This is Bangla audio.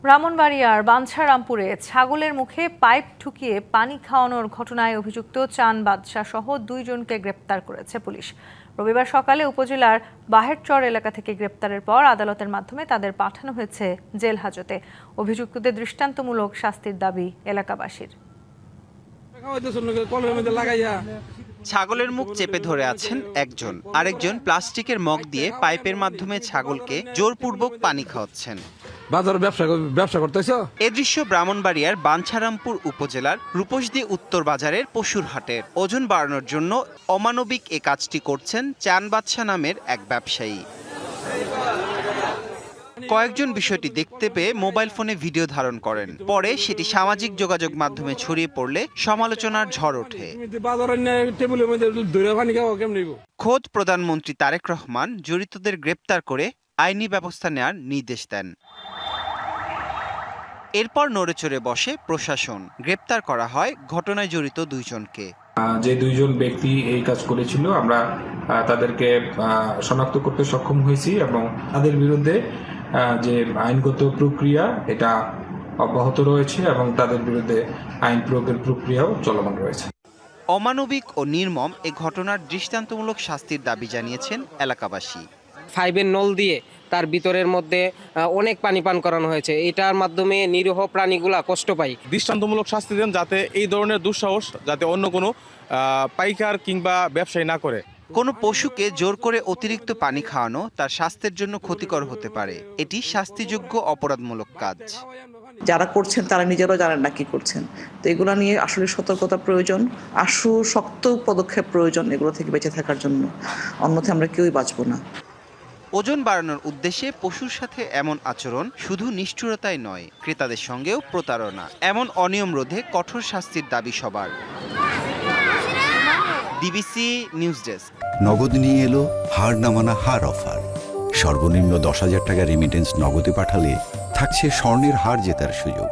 ব্রাহ্মণবাড়িয়ার বাঞ্ছারামপুরে ছাগলের মুখে পাইপ ঢুকিয়ে পানি খাওয়ানোর ঘটনায় অভিযুক্ত চান বাদশাহ সহ 2 জনকে গ্রেপ্তার করেছে পুলিশ। রবিবার সকালে উপজেলার বাহেরচর এলাকা থেকে গ্রেপ্তারের পর আদালতের মাধ্যমে তাদের পাঠানো হয়েছে জেল হাজতে। অভিযুক্তদের দৃষ্টান্তমূলক শাস্তির দাবি এলাকাবাসীর। ছাগলের মুখ চেপে ধরে আছেন একজন, আরেকজন প্লাস্টিকের মগ দিয়ে পাইপের মাধ্যমে ছাগলকে জোরপূর্বক পানি খাওয়াচ্ছেন। বাজার ব্যবসা করতেছো? এ দৃশ্য ব্রাহ্মণবাড়িয়ার বাঞ্ছারামপুর উপজেলার রূপসদী উত্তর বাজারের পশুর হাটের। ওজন বাড়ানোর জন্য অমানবিক এ কাজটি করছেন চান বাদশাহ নামের এক ব্যবসায়ী। কয়েকজন বিষয়টি দেখতে পেয়ে মোবাইল ফোনে ভিডিও ধারণ করেন। পরে সেটি সামাজিক যোগাযোগ মাধ্যমে ছড়িয়ে পড়লে সমালোচনার ঝড় ওঠে। খোদ প্রধানমন্ত্রী তারেক রহমান জড়িতদের গ্রেপ্তার করে আইনি ব্যবস্থা নেওয়ার নির্দেশ দেন। এরপর নড়েচড়ে বসে প্রশাসন। গ্রেপ্তার করা হয় ঘটনায় জড়িত 2 জনকে। যে 2 জন ব্যক্তি এই কাজ করেছিল আমরা তাদেরকে শনাক্ত করতে সক্ষম হয়েছি এবং তাদের বিরুদ্ধে যে আইনগত প্রক্রিয়া এটা অব্যাহত রয়েছে এবং তাদের বিরুদ্ধে আইন প্রয়োগের প্রক্রিয়াও চলমান রয়েছে। অমানবিক ও নির্মম এ ঘটনার দৃষ্টান্তমূলক শাস্তির দাবি জানিয়েছেন এলাকাবাসী। 5-এর নল দিয়ে তার ভিতরের মধ্যে অনেক পানি পান করানো হয়েছে। এটার মাধ্যমে নিরীহ প্রাণীগুলা কষ্ট পায়। দৃষ্টান্তমূলক শাস্তি দেন যাতে এই ধরনের দুঃসাহস যাতে অন্য কোনো পাইকার কিংবা ব্যবসায়ী না করে। কোনো পশুকে জোর করে অতিরিক্ত পানি খাওয়ানো তার স্বাস্থ্যের জন্য ক্ষতিকর হতে পারে। এটি শাস্তিযোগ্য অপরাধমূলক কাজ। যারা করছেন তারা নিজেরাও জানেন না কি করছেন। তো এগুলো নিয়ে আসলে সতর্কতা প্রয়োজন, আশু শক্ত পদক্ষেপ প্রয়োজন এগুলো থেকে বেঁচে থাকার জন্য। অন্যথায় আমরা কেউই বাঁচব না। ওজন বাড়ানোর উদ্দেশ্যে পশুর সাথে এমন আচরণ শুধু নিষ্ঠুরতাই নয়, ক্রেতাদের সঙ্গেও প্রতারণা। এমন অনিয়ম রোধে কঠোর শাস্তির দাবি সবার। DBC news desk. নগদ নিয়ে এলো হার না মানা হার অফার। সর্বনিম্ন 10,000 টাকা রেমিটেন্স নগদে পাঠালে থাকছে স্বর্ণের হার জেতার সুযোগ।